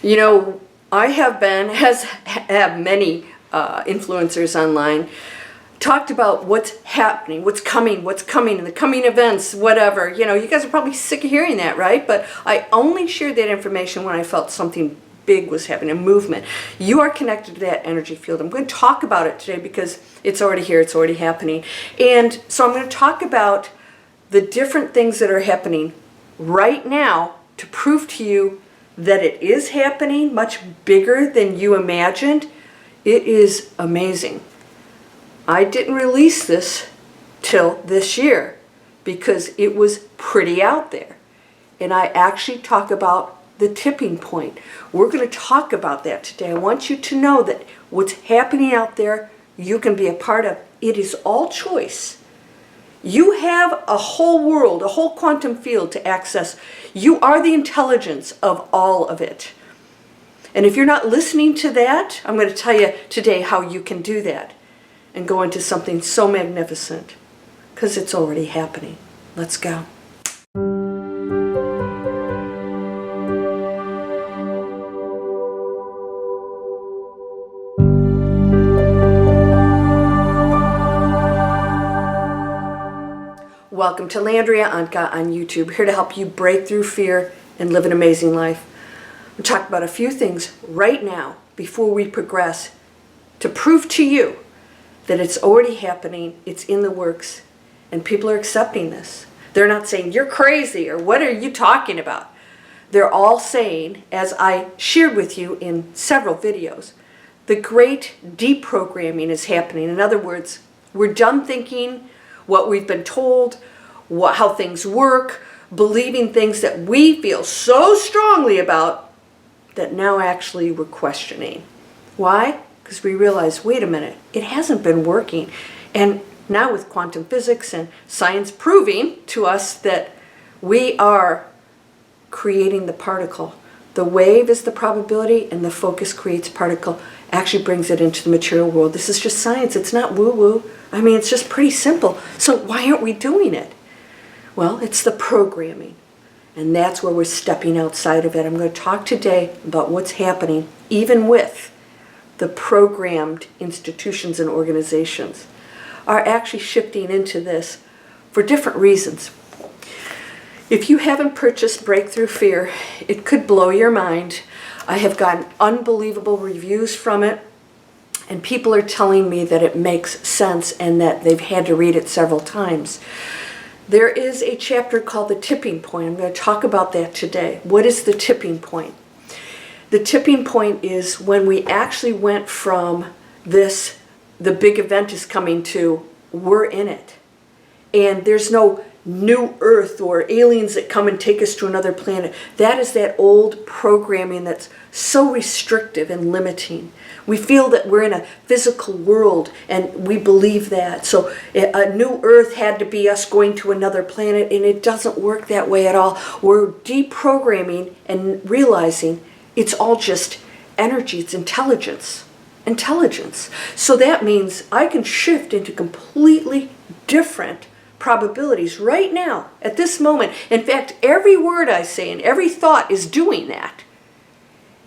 You know, I have many influencers online talked about what's happening, what's coming, and the coming events, whatever. You know, you guys are probably sick of hearing that, right? But I only shared that information when I felt something big was happening, a movement. You are connected to that energy field. I'm going to talk about it today because it's already here, it's already happening. And so I'm going to talk about the different things that are happening right now to prove to you that it is happening much bigger than you imagined. It is amazing. I didn't release this till this year because it was pretty out there. And I actually talk about the tipping point. We're going to talk about that today. I want you to know that what's happening out there, you can be a part of. It is all choice. You have a whole world, a whole quantum field to access. You are the intelligence of all of it. And if you're not listening to that, I'm going to tell you today how you can do that and go into something so magnificent because it's already happening. Let's go. Welcome to Landria, Onkka on YouTube, here to help you break through fear and live an amazing life. We'll talk about a few things right now before we progress to prove to you that it's already happening, it's in the works, and people are accepting this. They're not saying, you're crazy, or what are you talking about? They're all saying, as I shared with you in several videos, the great deprogramming is happening. In other words, we're done thinking what we've been told, how things work, believing things that we feel so strongly about that now actually we're questioning. Why? Because we realize, wait a minute, it hasn't been working. And now with quantum physics and science proving to us that we are creating the particle. The wave is the probability and the focus creates particle, actually brings it into the material world. This is just science, it's not woo-woo. I mean, it's just pretty simple. So why aren't we doing it? Well, it's the programming. And that's where we're stepping outside of it. I'm going to talk today about what's happening, even with the programmed institutions and organizations are actually shifting into this for different reasons. If you haven't purchased Breakthrough Fear, it could blow your mind. I have gotten unbelievable reviews from it, and people are telling me that it makes sense and that they've had to read it several times. There is a chapter called The Tipping Point. I'm going to talk about that today. What is the tipping point? The tipping point is when we actually went from this, the big event is coming, to we're in it. And there's no new Earth or aliens that come and take us to another planet. That is that old programming that's so restrictive and limiting. We feel that we're in a physical world and we believe that. So a new Earth had to be us going to another planet, and it doesn't work that way at all. We're deprogramming and realizing it's all just energy, it's intelligence. Intelligence. So that means I can shift into completely different probabilities right now, at this moment. In fact, every word I say and every thought is doing that.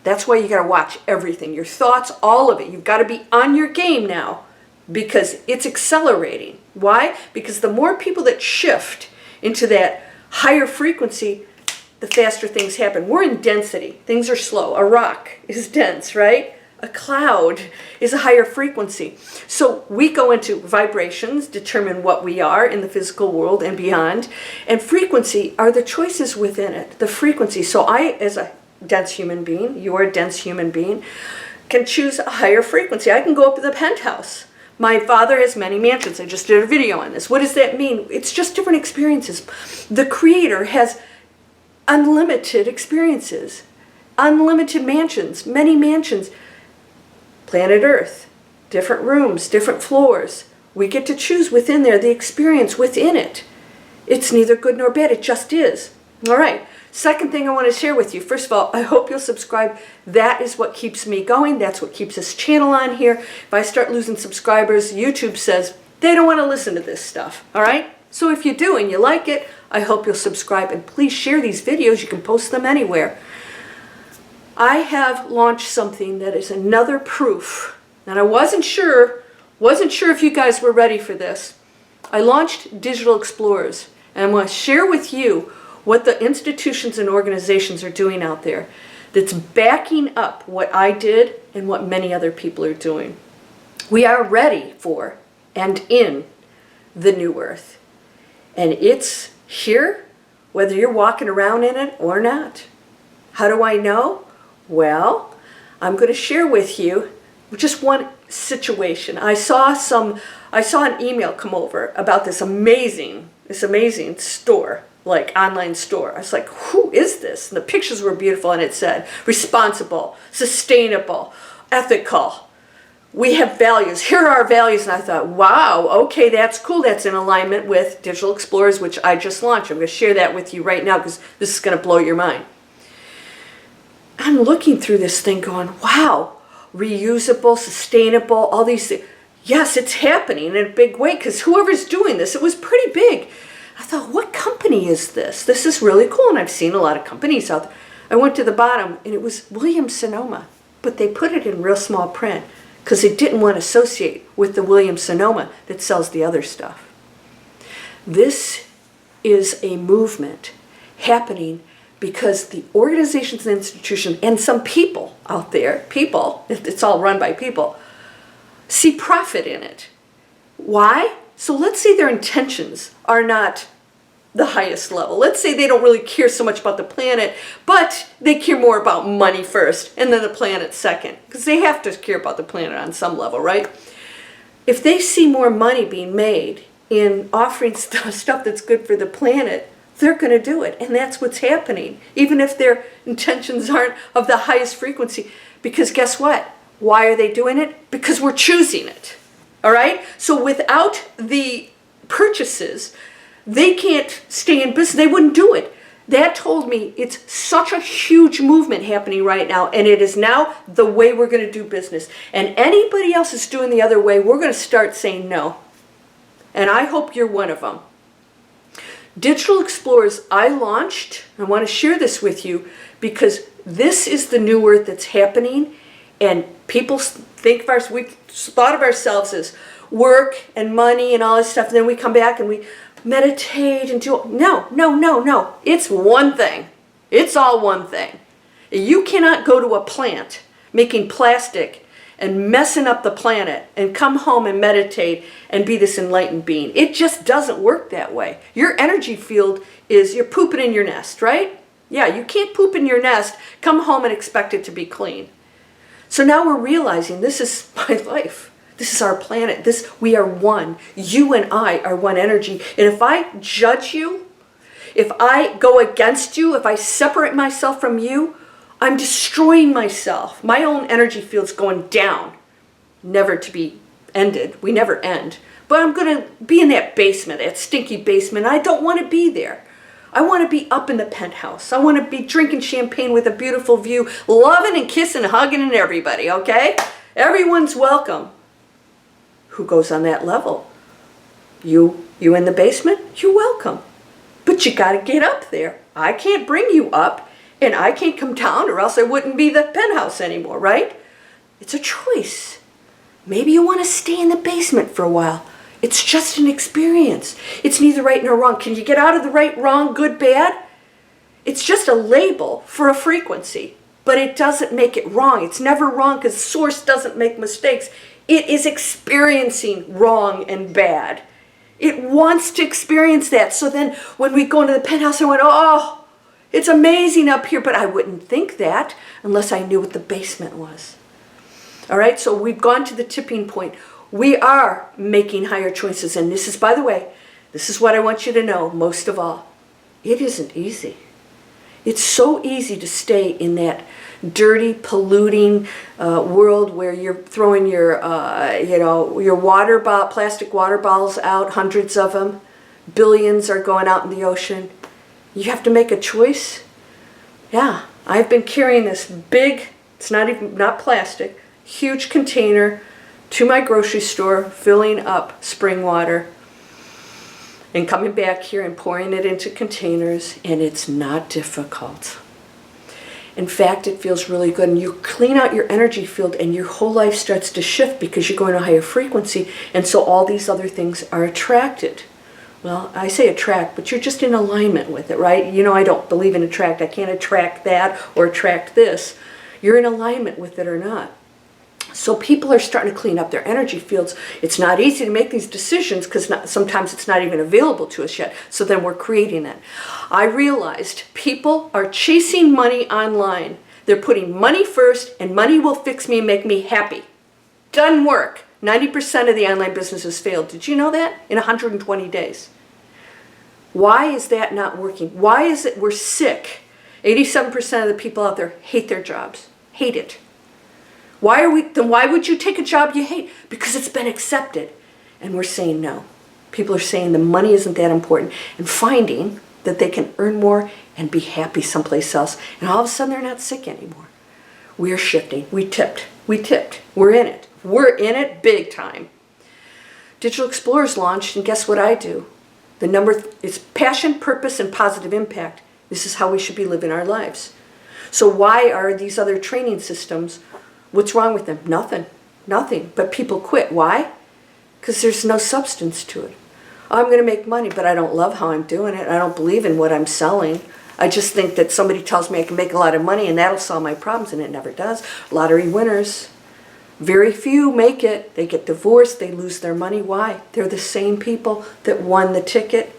That's why you got to watch everything. Your thoughts, all of it. You've got to be on your game now because it's accelerating. Why? Because the more people that shift into that higher frequency, the faster things happen. We're in density. Things are slow. A rock is dense, right? A cloud is a higher frequency. So we go into vibrations, determine what we are in the physical world and beyond. And frequency are the choices within it, the frequency. So I, as a dense human being, you are a dense human being, can choose a higher frequency. I can go up to the penthouse. My father has many mansions. I just did a video on this. What does that mean? It's just different experiences. The Creator has unlimited experiences, unlimited mansions, many mansions. Planet Earth, different rooms, different floors. We get to choose within there the experience within it. It's neither good nor bad, it just is. All right, second thing I want to share with you. First of all, I hope you'll subscribe. That is what keeps me going. That's what keeps this channel on here. If I start losing subscribers, YouTube says they don't want to listen to this stuff. All right? So if you do and you like it, I hope you'll subscribe. And please share these videos. You can post them anywhere. I have launched something that is another proof, and I wasn't sure if you guys were ready for this. I launched Digital Explorers, and I want to share with you what the institutions and organizations are doing out there that's backing up what I did and what many other people are doing. We are ready for and in the new earth. And it's here, whether you're walking around in it or not. How do I know? Well, I'm going to share with you just one situation. I saw an email come over about this amazing store, like online store. I was like, who is this? And the pictures were beautiful, and it said responsible, sustainable, ethical. We have values. Here are our values. And I thought, wow, okay, that's cool. That's in alignment with Digital Explorers, which I just launched. I'm going to share that with you right now because this is going to blow your mind. I'm looking through this thing going, wow, reusable, sustainable, all these things. Yes, it's happening in a big way because whoever's doing this, it was pretty big. I thought, what company is this? This is really cool. And I've seen a lot of companies out there. I went to the bottom and it was Williams-Sonoma, but they put it in real small print because they didn't want to associate with the Williams-Sonoma that sells the other stuff. This is a movement happening because the organizations and institutions and some people out there, it's all run by people, see profit in it. Why? So let's say their intentions are not the highest level. Let's say they don't really care so much about the planet, but they care more about money first and then the planet second, because they have to care about the planet on some level, right? If they see more money being made in offering stuff that's good for the planet, they're going to do it. And that's what's happening, even if their intentions aren't of the highest frequency. Because guess what? Why are they doing it? Because we're choosing it. All right? So without the purchases, they can't stay in business. They wouldn't do it. That told me it's such a huge movement happening right now, and it is now the way we're going to do business. And anybody else is doing the other way, we're going to start saying no. And I hope you're one of them. Digital Explorers I launched. I want to share this with you because this is the new earth that's happening, and people think of us, we thought of ourselves as work and money and all this stuff, and then we come back and we meditate and do, no. It's one thing. It's all one thing. You cannot go to a plant making plastic and messing up the planet and come home and meditate and be this enlightened being. It just doesn't work that way. Your energy field is, you're pooping in your nest, right? Yeah, you can't poop in your nest, come home and expect it to be clean. So now we're realizing this is my life. This is our planet. We are one. You and I are one energy. And if I judge you, if I go against you, if I separate myself from you, I'm destroying myself. My own energy field's going down, never to be ended. We never end. But I'm going to be in that basement, that stinky basement. I don't want to be there. I want to be up in the penthouse. I want to be drinking champagne with a beautiful view, loving and kissing, hugging and everybody, okay? Everyone's welcome. Who goes on that level? You in the basement? You're welcome. But you got to get up there. I can't bring you up. And I can't come down or else I wouldn't be the penthouse anymore, right? It's a choice. Maybe you want to stay in the basement for a while. It's just an experience. It's neither right nor wrong. Can you get out of the right, wrong, good, bad? It's just a label for a frequency, but it doesn't make it wrong. It's never wrong because Source doesn't make mistakes. It is experiencing wrong and bad. It wants to experience that. So then when we go into the penthouse, I went, oh, it's amazing up here, but I wouldn't think that unless I knew what the basement was. All right, so we've gone to the tipping point. We are making higher choices, and this is, by the way, this is what I want you to know most of all. It isn't easy. It's so easy to stay in that dirty, polluting world where you're throwing your, your plastic water bottles out, hundreds of them. Billions are going out in the ocean. You have to make a choice. Yeah, I've been carrying this big, it's not plastic, huge container to my grocery store, filling up spring water and coming back here and pouring it into containers, and it's not difficult. In fact, it feels really good, and you clean out your energy field and your whole life starts to shift because you're going to a higher frequency, and so all these other things are attracted. Well, I say attract, but you're just in alignment with it, right? You know, I don't believe in attract. I can't attract that or attract this. You're in alignment with it or not. So people are starting to clean up their energy fields. It's not easy to make these decisions because sometimes it's not even available to us yet. So then we're creating that. I realized people are chasing money online. They're putting money first, and money will fix me and make me happy. Doesn't work. 90% of the online businesses failed. Did you know that? In 120 days. Why is that not working? Why is it we're sick? 87% of the people out there hate their jobs. Hate it. Why would you take a job you hate? Because it's been accepted. And we're saying no. People are saying the money isn't that important and finding that they can earn more and be happy someplace else. And all of a sudden they're not sick anymore. We're shifting. We tipped. We're in it. We're in it big time. Digital Explorers launched, and guess what I do? The number is passion, purpose, and positive impact. This is how we should be living our lives. So why are these other training systems, what's wrong with them? Nothing. But people quit. Why? Because there's no substance to it. I'm going to make money, but I don't love how I'm doing it. I don't believe in what I'm selling. I just think that somebody tells me I can make a lot of money and that'll solve my problems, and it never does. Lottery winners, very few make it. They get divorced. They lose their money. Why? They're the same people that won the ticket.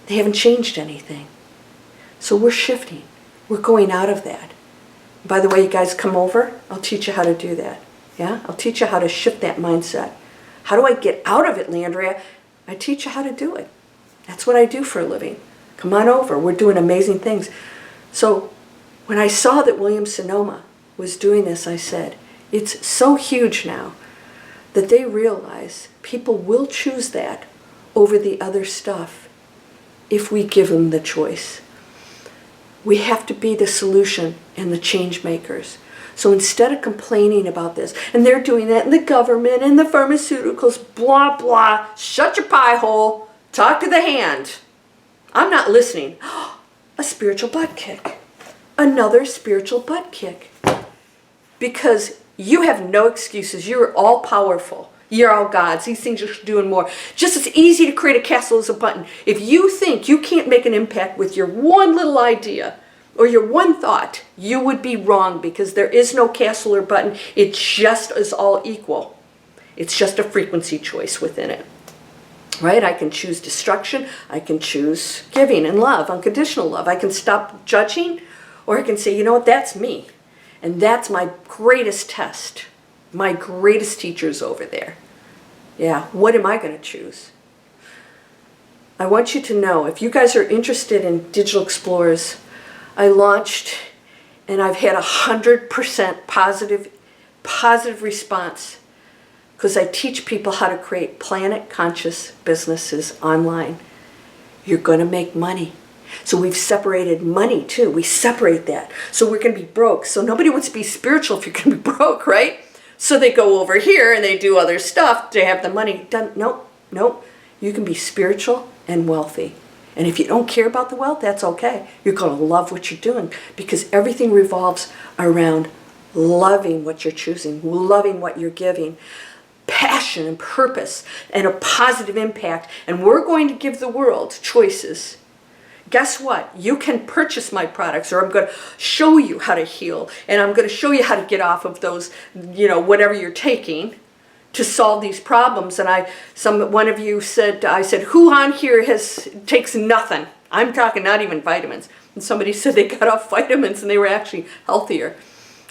They haven't changed anything. So we're shifting. We're going out of that. By the way, you guys come over. I'll teach you how to do that. Yeah? I'll teach you how to shift that mindset. How do I get out of it, Landria? I teach you how to do it. That's what I do for a living. Come on over. We're doing amazing things. So when I saw that Williams-Sonoma was doing this, I said, it's so huge now that they realize people will choose that over the other stuff if we give them the choice. We have to be the solution and the change makers. So instead of complaining about this, and they're doing that in the government and the pharmaceuticals, blah, blah, shut your pie hole, talk to the hand. I'm not listening. A spiritual butt kick. Another spiritual butt kick. Because you have no excuses. You're all powerful. You're all gods. These things are doing more. Just as easy to create a castle as a button. If you think you can't make an impact with your one little idea or your one thought, you would be wrong, because there is no castle or button. It just is all equal. It's just a frequency choice within it. Right? I can choose destruction. I can choose giving and love, unconditional love. I can stop judging, or I can say, you know what, that's me. And that's my greatest test. My greatest teachers over there. Yeah, what am I going to choose? I want you to know, if you guys are interested in Digital Explorers, I launched and I've had 100% positive response, because I teach people how to create planet-conscious businesses online. You're going to make money. So we've separated money too. We separate that. So we're going to be broke. So nobody wants to be spiritual if you're going to be broke, right? So they go over here and they do other stuff to have the money done. Nope. You can be spiritual and wealthy. And if you don't care about the wealth, that's okay. You're going to love what you're doing, because everything revolves around loving what you're choosing, loving what you're giving, passion and purpose and a positive impact. And we're going to give the world choices. Guess what? You can purchase my products, or I'm going to show you how to heal, and I'm going to show you how to get off of those, whatever you're taking to solve these problems. And one of you said, I said, who on here takes nothing? I'm talking not even vitamins. And somebody said they got off vitamins and they were actually healthier.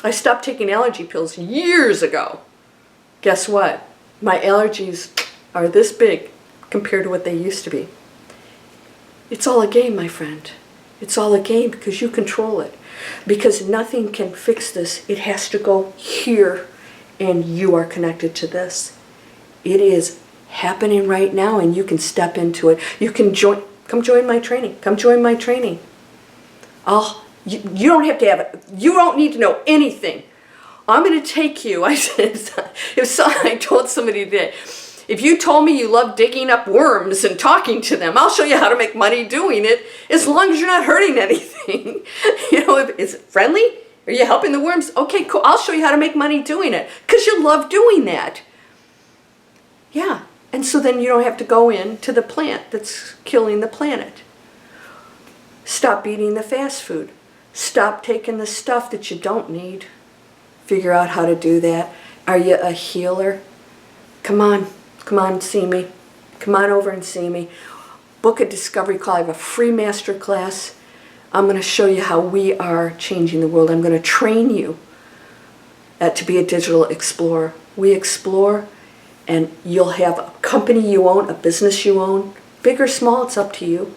I stopped taking allergy pills years ago. Guess what? My allergies are this big compared to what they used to be. It's all a game, my friend. It's all a game, because you control it. Because nothing can fix this. It has to go here, and you are connected to this. It is happening right now, and you can step into it. You can come join my training. Come join my training. You don't have to have it. You don't need to know anything. I'm going to take you. I said, I told somebody today, If you told me you love digging up worms and talking to them, I'll show you how to make money doing it, as long as you're not hurting anything. Is it friendly? Are you helping the worms? Okay, cool. I'll show you how to make money doing it, because you love doing that. Yeah. And so then you don't have to go into the plant that's killing the planet. Stop eating the fast food. Stop taking the stuff that you don't need. Figure out how to do that. Are you a healer? Come on, see me. Come on over and see me. Book a discovery call. I have a free master class. I'm going to show you how we are changing the world. I'm going to train you to be a digital explorer. We explore, and you'll have a company you own, a business you own, big or small, it's up to you.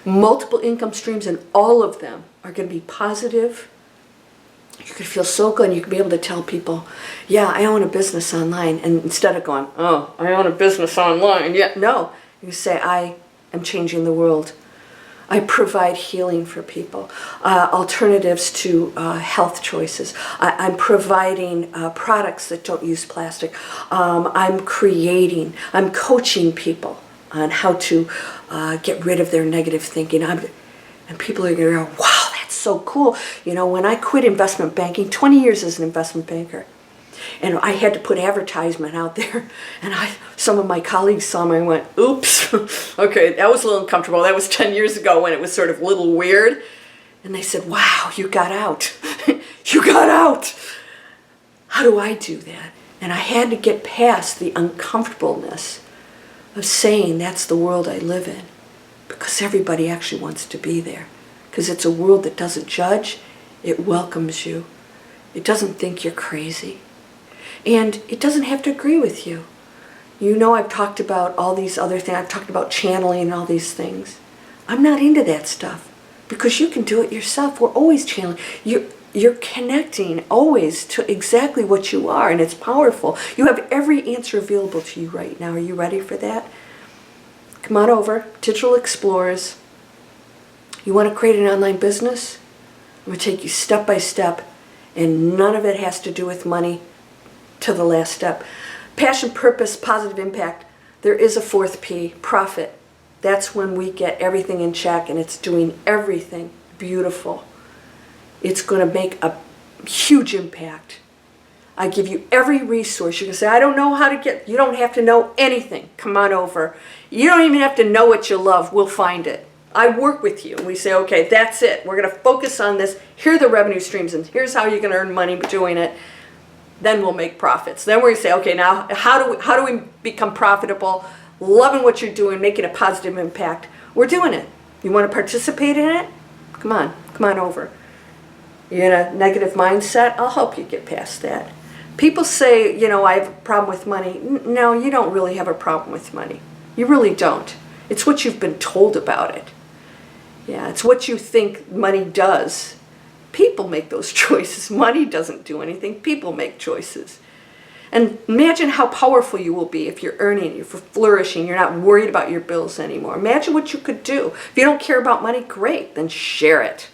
Multiple income streams, and all of them are going to be positive. You're going to feel so good, and you can be able to tell people, yeah, I own a business online. And instead of going, oh, I own a business online. Yeah, no, you say, I am changing the world. I provide healing for people, alternatives to health choices. I'm providing products that don't use plastic. I'm coaching people on how to get rid of their negative thinking. And people are going to go, wow, that's so cool. When I quit investment banking, 20 years as an investment banker, and I had to put advertisement out there, and some of my colleagues saw me and went, oops, okay, that was a little uncomfortable. That was 10 years ago when it was sort of a little weird. And they said, wow, you got out. You got out. How do I do that? And I had to get past the uncomfortableness of saying that's the world I live in, because everybody actually wants to be there. Because it's a world that doesn't judge, it welcomes you. It doesn't think you're crazy. And it doesn't have to agree with you. I've talked about all these other things. I've talked about channeling and all these things. I'm not into that stuff, because you can do it yourself. We're always channeling. You're connecting always to exactly what you are, and it's powerful. You have every answer available to you right now. Are you ready for that? Come on over, Digital Explorers. You want to create an online business? I'm going to take you step by step, and none of it has to do with money to the last step. Passion, purpose, positive impact. There is a fourth P, profit. That's when we get everything in check, and it's doing everything beautiful. It's going to make a huge impact. I give you every resource. You can say, I don't know how to get, you don't have to know anything. Come on over. You don't even have to know what you love. We'll find it. I work with you. We say, okay, that's it. We're going to focus on this. Here are the revenue streams, and here's how you're going to earn money doing it. Then we'll make profits. Then we're going to say, okay, now how do we become profitable, loving what you're doing, making a positive impact? We're doing it. You want to participate in it? Come on over. You're in a negative mindset? I'll help you get past that. People say, I have a problem with money. No, you don't really have a problem with money. You really don't. It's what you've been told about it. Yeah, it's what you think money does. People make those choices. Money doesn't do anything. People make choices. And imagine how powerful you will be if you're earning, you're flourishing, you're not worried about your bills anymore. Imagine what you could do. If you don't care about money, great, then share it.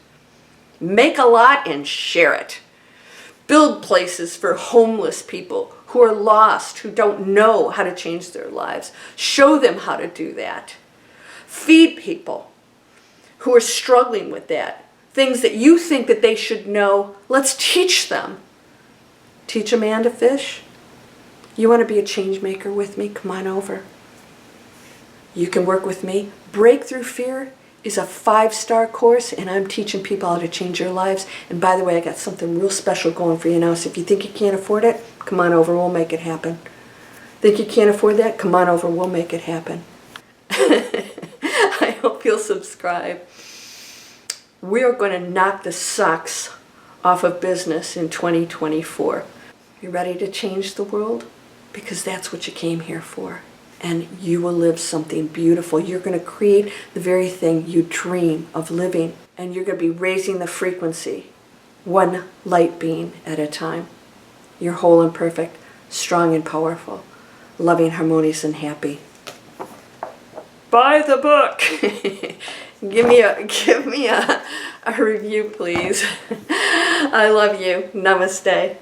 Make a lot and share it. Build places for homeless people who are lost, who don't know how to change their lives. Show them how to do that. Feed people who are struggling with that. Things that you think that they should know, let's teach them. Teach a man to fish. You want to be a change maker with me? Come on over. You can work with me. Breakthrough Fear is a 5-star course, and I'm teaching people how to change their lives. And by the way, I got something real special going for you now. So if you think you can't afford it, come on over. We'll make it happen. Think you can't afford that? Come on over. We'll make it happen. I hope you'll subscribe. We are going to knock the socks off of business in 2024. You ready to change the world? Because that's what you came here for. And you will live something beautiful. You're going to create the very thing you dream of living. And you're going to be raising the frequency, one light being at a time. You're whole and perfect, strong and powerful, loving, harmonious, and happy. Buy the book. Give me a review, please. I love you. Namaste.